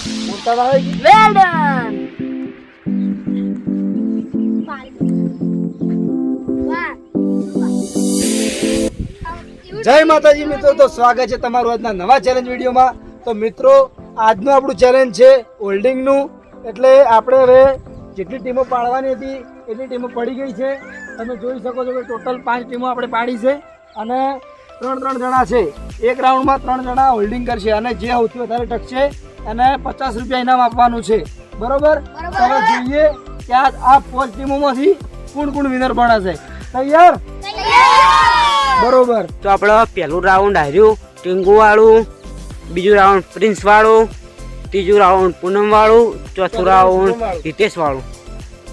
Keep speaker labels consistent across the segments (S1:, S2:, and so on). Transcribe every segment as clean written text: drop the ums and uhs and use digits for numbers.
S1: Well done.
S2: જય માતાજી મિત્રો, તો સ્વાગત છે તમારું આજના નવા ચેલેન્જ વિડીયોમાં. તો મિત્રો, આજનું આપણું ચેલેન્જ છે હોલ્ડિંગનું. એટલે આપણે હવે જેટલી ટીમો પાડવાની હતી એટલી ટીમો પડી ગઈ છે. તમે જોઈ શકો છો કે ટોટલ 5 ટીમો આપણે પાડી છે અને 3 જણા છે. એક રાઉન્ડમાં 3 જણા હોલ્ડિંગ કરશે અને જે સૌથી વધારે ટકશે એને 50 રૂપિયા ઇનામ આપવાનું છે. બરોબર? તો હવે જોઈએ કે આ 5 ટીમોમાંથી કોણ વિનર બને છે. તૈયાર? બરોબર.
S3: તો આપણે પહેલું રાઉન્ડ હાર્યું ટીંગુ વાળું, બીજું રાઉન્ડ પ્રિન્સ વાળું, ત્રીજું રાઉન્ડ પૂનમ વાળું, ચોથું રાઉન્ડ હિતેશ વાળું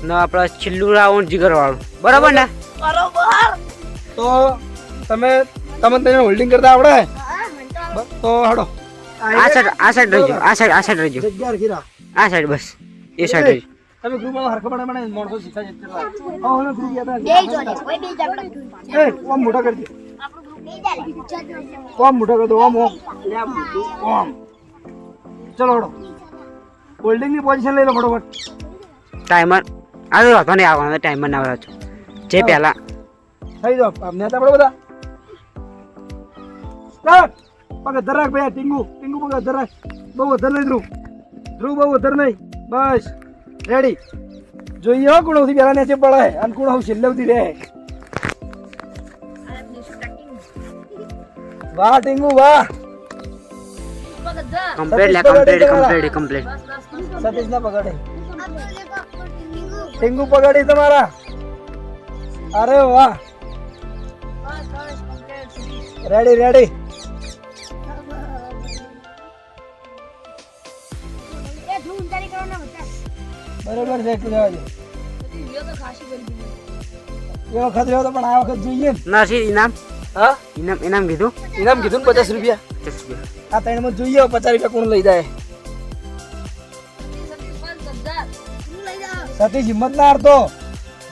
S3: ને આપણે છેલ્લું રાઉન્ડ જીગર વાળું. બરાબર ને?
S2: તો તમને હોલ્ડિંગ કરતા આવડે? તો હડો
S3: આ સાઈડ રહેજો.
S2: જગ્યા રાખી રાખ.
S3: આ સાઈડ બસ એ સાઈડ રહેજો.
S2: તમે ગ્રુપમાં હરખા બને મોણસો શીખા જતા ઓનો ગ્રુપ યાદ એ ઓમ મોટા કરી દે. ઓમ મોટા કરી દો. ઓમ ચલો હડો. હોલ્ડિંગ ની પોઝિશન લઈ લો ફટોફટ.
S3: ટાઈમર આ હતો ને આવવાનો ટાઈમર ના આવ્યો જે પહેલા
S2: થઈ જાવ. અમને હતા આપણે બધા સ્ટાર્ટ. પગ ધરાક ભાઈ. ટીંગુ પગ ધરાક. બહુ વધારે નહીં ધ્રુવ બહુ વધારે નહીં. બસ રેડી. જોઈએ હો કોણ સૌથી પહેલા નીચે પડે અને કોણ હું છેલ્લે સુધી રહે. વાહ ટીંગુ વાહ.
S3: કમ્પ્લીટ.
S2: સતીશ ના પકડે. ટીંગુ પકડી તમારા. અરે વાહ. રેડી. બરોબર છે. એટલું જવા દે. એ વખત રહ્યો તો પણ આ વખત જોઈએ ને.
S3: નથી ઇનામ.
S2: હા
S3: ઇનામ કીધું
S2: ને 50 રૂપિયા.
S3: 50 રૂપિયા.
S2: આ ત્રણ માં જોઈએ 50 રૂપિયા કોણ લઈ જાય. સતીશ હિંમત ના હારતો.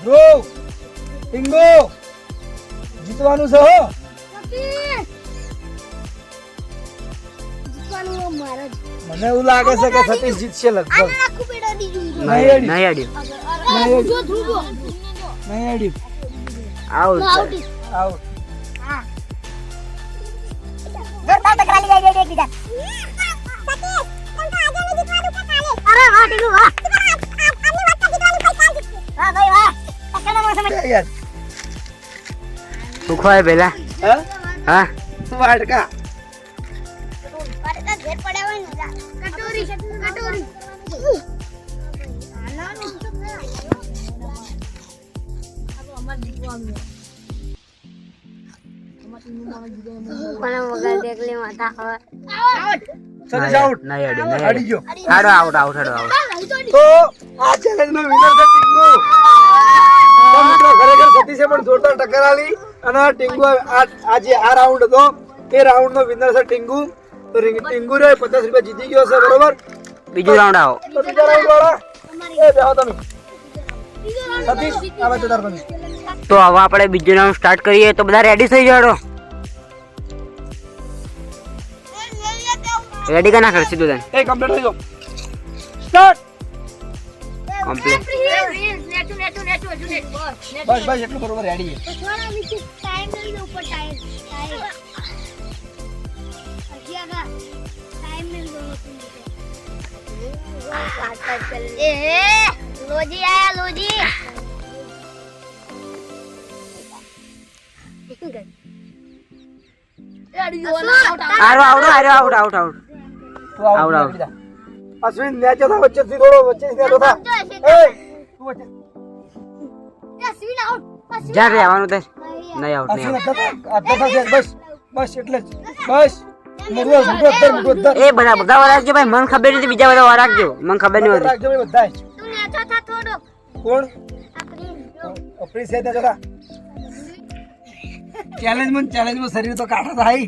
S2: ધ્રુવ ટીંગુ જીતવાનું છે હો. મને એવું લાગે છે કે સતીશ જીતશે લગભગ. નહીં
S3: આડ્યું.
S2: આઉટ.
S3: શું ખવાય પેલા? હા
S2: વાટકા. સતીશ આઉટ. અડી ગયો.
S3: આઉટ.
S2: તો આ ચેલેન્જ નો વિનર છે ટીંગુ. તો મિત્રો ખરેખર સતીશે પણ જોરદાર ટક્કર આલી અને ટીંગુ આજે આ રાઉન્ડ હતો એ રાઉન્ડ નો વિનર છે ટીંગુ. તો ટીંગુ રે 50 રૂપિયા જીતી ગયો છે. બરોબર?
S3: બીજું રાઉન્ડ આવો.
S2: તો બીજા રાઉન્ડ વાળા એ બેહો તમે. સતીશ આવે તો તાર તમે.
S3: તો હવે આપણે બીજું રાઉન્ડ સ્ટાર્ટ કરીએ. તો બધા રેડી થઈ જાઓ. રેડી કા ના કર સીધું તને.
S2: એ કમ્પ્લીટ થઈ ગયો. સ્ટાર્ટ.
S3: કમ્પ્લીટ.
S2: બસ એટલું બરોબર રેડી છે.
S1: लोजी आया लोजी.
S3: આઉટ.
S2: તો આઉટ. અશ્વિન નેચે થા વચ્ચેથી થોડો વચ્ચેથી નેચે થા. એ તું વચ્ચે.
S1: अश्विन आउट.
S3: જા રે આવવાનું તે નહીં આઉટ.
S2: અશ્વિન અડધા છે. બસ એટલે જ. બસ મુઢો
S3: એ બધા વાર રાખજો ભાઈ. મને ખબર નથી. બીજા બધા વાર રાખજો. મને ખબર નહીં હોતી.
S2: રાખજો ભાઈ બધાય.
S1: तू नेचो था थोड़ो.
S2: કોણ?
S1: अपनी
S2: અપરી છે નેચે થા. ચેલેન્જમાં શરીર તો કાઢો થાય.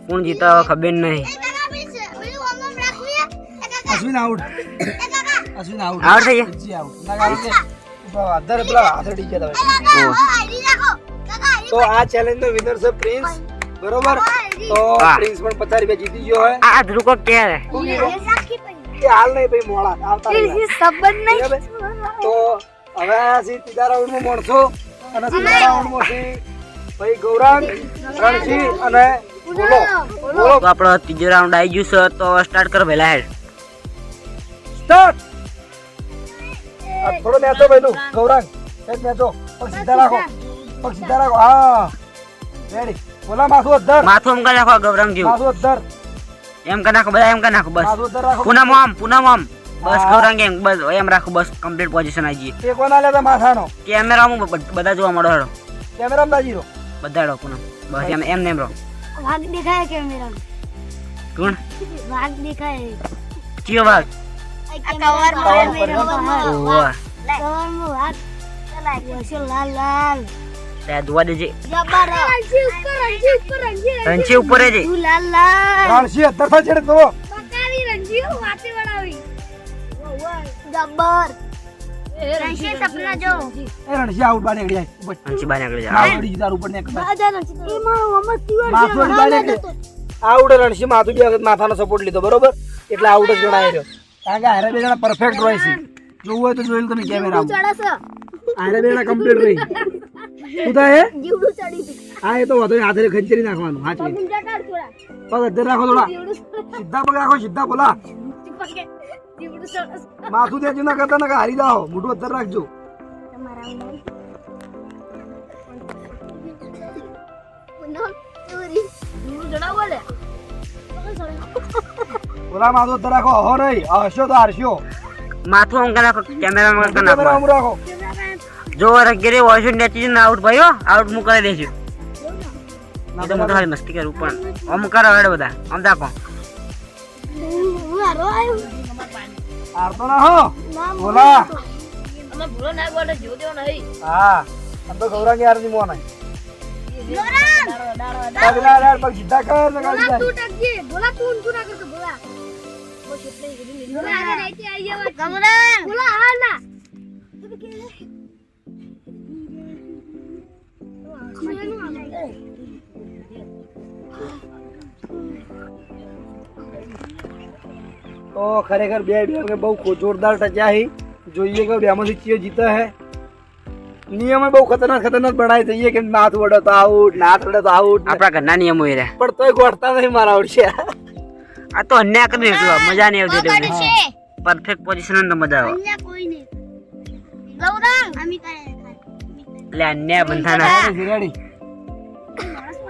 S3: કોણ જીતા ખબર નહીં.
S2: અશ્વિન આઉટ.
S3: આઉટ થઈ ગયા.
S2: જી આઉટ. ના આઉટ છે. અધર પેલા હાથડી ગયા તમે. તો આ ચેલેન્જ નો વિનર છે પ્રિન્સ. બરોબર? તો
S3: હા.
S2: પ્રિન્સ પણ 50 રૂપિયા જીતી ગયો હોય
S3: આ ધ્રુકો કે રે
S2: શું કીધું?
S1: રાખી પડી
S2: એ હાલ નહીં ભાઈ મોડા આવતા
S1: એ
S2: નહીં.
S1: સંબંધ નહીં
S2: બરાબર? તો હવે આ છે ત્રીજા રાઉન્ડમાં માણસો અને ત્રીજા રાઉન્ડમાં છે ભાઈ ગૌરાંગ રણસિંહ અને બોલો બોલો
S3: તો આપણો ત્રીજો રાઉન્ડ આવી ગયું છે તો સ્ટાર્ટ કર પહેલા હેડ
S2: સ્ટાર્ટ થોડો મેચો ભાઈનું ગૌરાંગ એક મેચો પગ સીધા રાખો હા રેડી બોલા માથું અદ્ધર
S3: માથું એમ કરી નાખો ગૌરંગ જેવું
S2: માથું અદ્ધર
S3: એમ કરી નાખો બધા એમ કરી નાખો બસ
S2: માથું અદ્ધર રાખો
S3: પૂનમ આમ બસ ગૌરંગ એમ બસ એમ રાખો બસ કમ્પ્લીટ પોઝિશન આવી જઈએ
S2: એ કોના લેતા માથાનો
S3: કેમેરામાં બધા જોવા મળો હેડો
S2: કેમેરામાં બાજી રહો
S3: બધા હેડો પૂનમ બસ એમ એમ નેમ રહો
S1: વાઘ દેખાય કેમેરા
S3: કોણ
S1: વાઘ દેખાય
S3: ચિયો ભાગ
S1: કવર
S3: ઓહો
S1: કવરમાં વાઘ ચલાય લાલ લાલ
S3: તે જોવા દેજે
S1: જબર
S3: રણજી ઉપર જ
S1: તું લાલ લાલ
S2: રણસિંહ અદ્ધર થાય છેડે તો
S1: બકાવી રંજીઓ વાતે વડાવી જબર રંજી સપના જો
S2: એ રણસિંહ આઉટ બાને ગડી જાય
S3: રણજી બહાર નીકળી જા
S2: આઉટ ડી તાર ઉપર ને કદા
S1: આજા રંજી એ મારો મમ્મા તીવર
S2: માથું જ બાને આઉટ રણસિંહ માથું બે વખત માથાનો સપોર્ટ લીધો બરોબર એટલે આઉટ જ ગણાય રહ્યો કારણ કે હારે બે જણા પરફેક્ટ રહે છે જોવું હોય તો જોઈ લો તમે કેમેરામાં
S1: ચડસ
S2: હારે બે જણા કમ્પ્લીટ રહી શું થાય
S1: જીવડું ચડી છે
S2: હા એ તો વધુ હાથે ખંચરી નાખવાનું હા
S1: પગ ઊંચા કર થોડા
S2: પગ અદ્ધર રાખો થોડા સીધા પગ રાખો સીધા બોલા
S1: પગે જીવડું ચડસ
S2: માથું ત્યાં ના કરતા ના હારી જાઓ મોઢું અદ્ધર રાખજો
S1: તમારા ઉનો ચોરી જીવડું જણા બોલે
S2: બોલા માથું અદ્ધર રાખો હો નહીં હશો તો હારશો
S3: માથું એમ કરી નાખો કેમેરામાં કરી નાખો
S2: કેમેરામાં રાખો
S3: જો રગેરે વોઇસ નેચી ને આઉટ ભાઈઓ આઉટ મુ કરી દેજો એ તો મોટો હાલ મસ્તી કરું પણ આમ કરો હેડ બધા આમ દાખો
S1: મારો આયો
S2: હારતો ના હો બોલા
S1: અમે ભૂલો ના બોલે જો દેવો નહીં
S2: હા આમ તો ગૌરાંગ યાર ની મોન
S1: ગોરામ
S2: પગ સીધા કર ને ગાડી જાય
S1: તું ટકજે બોલા તું ના કરતો બોલા બસ એટલે બોલા આ રહેતી આઈએ ગમરામ બોલા હા ના
S2: તો ખરેખર બે કે બહુ જોરદાર ટચ્યા હી જોઈએ કે બેમાંથી ચિયો જીતે હે નિયમ બહુ ખતરનાક બનાવી દઈએ કે નાથ વડે તો આઉટ નાથ વડે તો આઉટ
S3: આપણા ઘરના નિયમો એ રહ્યા
S2: પણ તોય ગોઠતા નહીં મારા આવડશે
S3: આ તો અન્યાય કરી એટલો મજા નહીં આવતી
S1: ગાડી
S3: એટલે
S1: છે
S3: પરફેક્ટ પોઝિશન તો મજા આવે
S1: અન્ય કોઈ નહીં ગૌરામ અમી કરે
S3: એટલે અન્યાય બંધાના
S2: રેડી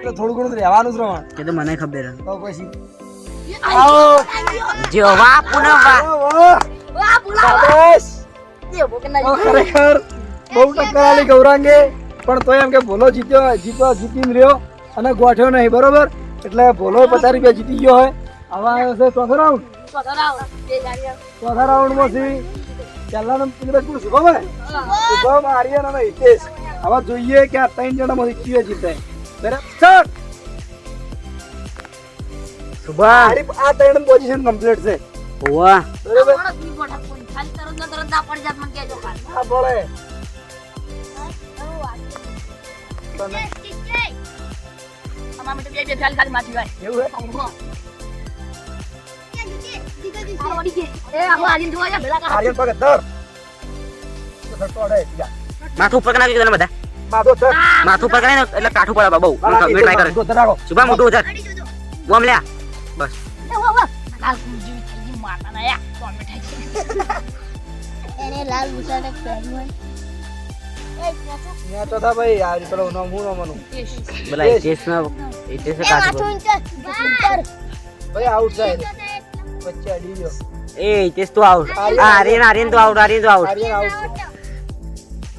S2: તો થોડું ઘણું રહેવાનું જ રહો
S3: કે તો મને ખબર હે.
S2: તો પછી આવો
S3: જો વાહ પૂનમ વાહ
S1: વાહ બોલા
S2: બસ
S1: દે બોકના
S2: તો ખરેખર બહુ ટક્કર આલી ગૌરાંગે પણ તોય એમ કે ભોલો જીતીને રહ્યો અને ગોઠ્યો નહીં બરોબર એટલે ભોલો 50 રૂપિયા જીતી ગયો હોય હવે આવ્યો છે ચોથો રાઉન્ડ ચોથા રાઉન્ડમાં છે પહેલા નંબર શુભમ હે શુભમ આર્યન અને હિતેશ હવે જોઈએ કે આ ત્રણ જણામાંથી કયો જીતે બરાબર સ્ટાર્ટ
S3: શુભમ
S2: આ ત્રણ પોઝિશન કમ્પ્લીટ છે
S3: વાહ
S2: બરોબર
S1: ખાલી તરત ના પડી જાત મને કેજો ખાલી
S2: હા બોલે
S1: અમાર માટે બે ફેલ ખાલી માથી ભાઈ
S2: એવું હે
S1: એ આવો આજીન જોયા ભેલા કા
S2: આર્યન પગ ધર તો ધરતો હે જા
S3: માથું ઉપર કરી નાખજો તને બધા
S2: માથો ધર
S3: માથું ઉપર કરી નાખ એટલે કાઠું પડે બહુ મેં ટ્રાય કરે
S2: ધર રાખો
S3: શુભમ મોટું વધાર બોમ લ્યા બસ
S1: લાલ કુજી થઈ ગઈ માતા ના યા તો અમે થઈ એને લાલ બુસાને પહેર્યું
S2: ન્યા ચોથા ભાઈ આ પેલો નામ હું નામનું
S3: બોલા ઇટેસ કાઠું
S2: ભાઈ આઉટ સાઈડ વચ્ચે અડી ગયો
S3: એ ઇટેસ તો આઉટ આર્યન તો આઉટ
S2: આર્યન આઉટ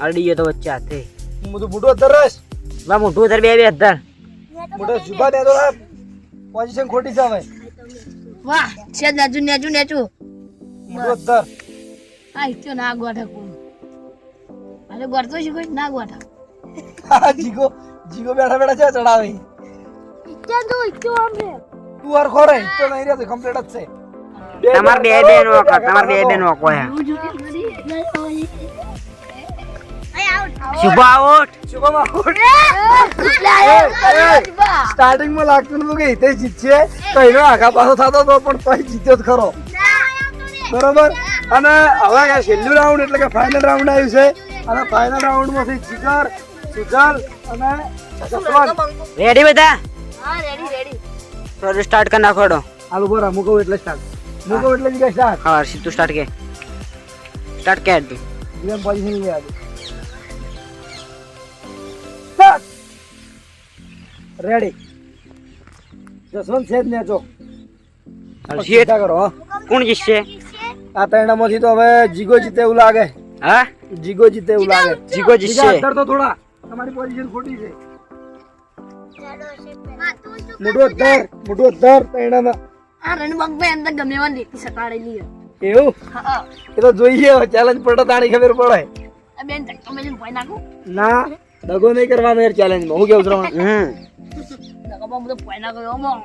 S3: અડી ગયો તો વચ્ચે હાથે
S2: મુદુ બુડો દરસ
S3: વાહ મોટું વધાર બે હજાર
S2: બુડો જુબા દે તો પોઝિશન ખોટી છે હવે
S1: વાહ છે નાજુ
S2: બુડો દર
S1: આ ઇત્યો ના ગોઠા કોણ અરે ગોઠતો છે કોઈ ના ગોઠા
S2: જીગો બેઠા બેઠા છે ચડાવી
S1: ઇત્યો આમ રે
S2: તું હર ખોરે તો નહીં રે કમ્પ્લીટ જ છે
S3: તમાર બે નો વખત તમાર બે નો વખત હે શુભ આઉટ.
S2: શુભમ આઉટ.
S1: એટલે આયો.
S2: સ્ટાર્ટિંગ માં લાગતું નતું કે હિતેશ જીતશે તો એનો આઘા પાછો થતો હતો પણ પછી જીત્યો જ ખરો. બરોબર. અને હવે આ છેલ્લું રાઉન્ડ એટલે કે ફાઇનલ રાઉન્ડ આવ્યું છે અને ફાઇનલ રાઉન્ડ માંથી જીગર, સુજલ અને જસવંત.
S3: રેડી બધા?
S1: હા રેડી.
S3: તો સ્ટાર્ટ કરી નાખો હેડો.
S2: હાલ ઉભો રહો, મૂકો એટલે સ્ટાર્ટ. મૂકો એટલે જીગર સ્ટાર્ટ.
S3: હા સીધું સ્ટાર્ટ કે. સ્ટાર્ટ કે તું.
S2: જીગર પોઝિશન લઈ આવ્યો. સ્ટાર્ટ. રેડી. જસવંત છે જ ને જો.
S3: શીત.
S2: કરો હો.
S3: કોણ જીતશે?
S2: આ ત્રણમાંથી તો હવે જીગો જીતે એવું લાગે.
S3: હા
S2: જીગો જીતે એવું લાગે.
S3: જીગો જીતશે.
S2: જીગા અંદર તો થોડા તમારી પોઝિશન ખોટી છે. મોટું અધર ત્રણમાં.
S1: આ રણબંગ ભાઈ અંદર ગમે એવા નીતિ સટાડેલી છે.
S2: એવું
S1: હા
S2: એ તો જોઈએ ચેલેન્જ પડે તાણી ખબર પડે.
S1: આ બેન ધક્કો મેલીને ભોય નાખું.
S2: ના દગો નહીં કરવાનો યાર ચેલેન્જમાં. હું કેવું છું
S1: ધક્કો બમ બધો ભોય નાખો એમાં.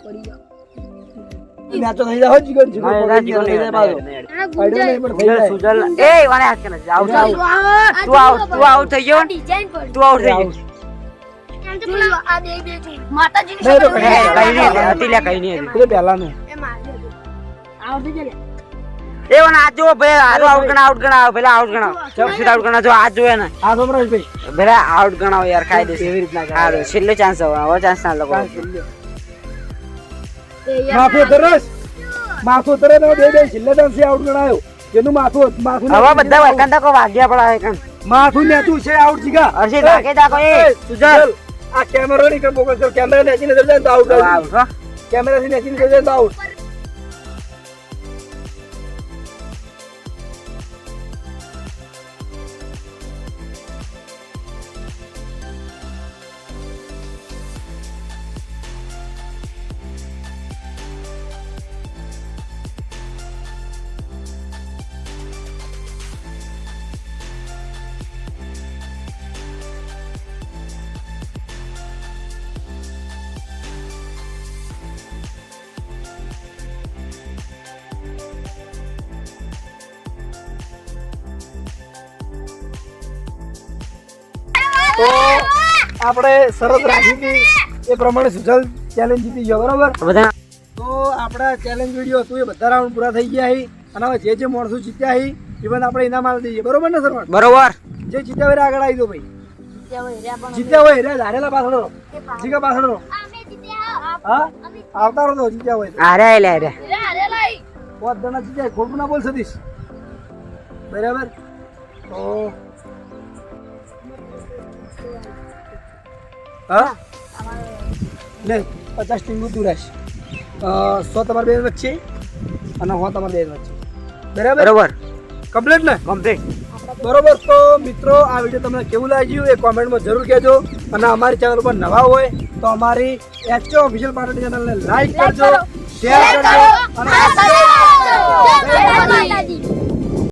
S1: પડી જાઓ.
S2: મેચો થઈ જાય જીગર જીગર થઈ જાય પાછો. પાડ્યો નહીં પણ થઈ જાય.
S3: સુજલ એ વાને હાથ કે નથી. Out out. તું આઉટ થઈ ગયો.
S1: ડિઝાઇન પર
S3: તું આઉટ થઈ ગયો.
S1: આ બે માતાજીની
S2: નહીં તો
S1: શપથ.
S3: કઈ નહીં હતી લે કઈ નહીં હતી.
S2: એટલે પહેલાનું
S1: એ મારે આવતી જલે.
S3: એ વાને આ જો ભાઈ આરો આઉટ ગણાવ પેલા આઉટ ગણાવ. ચપ આઉટ ગણાવ જો આ જોવે ને.
S2: આ સોમરાજભાઈ
S3: પેલા આઉટ ગણાવ યાર ખાઈ દેશે.
S2: એવી રીતના
S3: હારું છેલ્લો ચાન્સ હવે ચાન્સ ના લોકો.
S2: માથું તરસ માથું તરસ બે છેલ્લે ચાન્સે આઉટ ગણાયો. જેનું માથું
S3: હવે બધા વળકાન તકો વાગ્યા પડા કણ.
S2: માથું નેતું છે આઉટ જીગા.
S3: હર્ષિત વાગે તાકો એ સુજલ.
S2: આ કેમેરો ની કંપો કરજો. કેમેરા નેચીને જઈ જાય તો આઉટ.
S3: આઉટ હો.
S2: કેમેરા થી નેચીને જઈ જાય તો આઉટ. તો આપણે શરત રાખી હતી એ પ્રમાણે સુજલ ચેલેન્જ જીતી ગયો. બરોબર.
S3: બધા
S2: તો આપણા ચેલેન્જ વિડીયો હતું એ બધા રાઉન્ડ પૂરા થઈ ગયા છે અને હવે જે માણસો જીત્યા છે એ પણ આપણે ઇનામ આપી દઈએ. બરોબર ને સરવણ?
S3: બરોબર.
S2: જે જીત્યા હોય આગળ આવી દો ભાઈ. જીત્યા હોય રે ધારેલા પાછળ રહો. જીગા પાછળ રહો. હા આવતા રહો તો જીત્યા હોય.
S3: અરે લે રે.
S2: બહુ જણા જીત્યા. ખોટું ના બોલ સતીશ. બરાબર. તો હા લે 50 ટીમ નું દુરાશ 100 તમારી બેન વચ્ચે અને 100 તમારી બેન વચ્ચે. બરાબર
S3: બરોબર.
S2: કમ્પ્લીટ ને?
S3: કમ્પ્લીટ.
S2: બરોબર. તો મિત્રો આ વિડીયો તમને કેવું લાગ્યું એ કોમેન્ટમાં જરૂર કહેજો અને અમારી ચેનલ પર નવા હોય તો અમારી એચઓ ઓફિશિયલ પાર્ટી ચેનલને લાઈક કરજો, શેર કરજો અને
S1: જય માતાજી.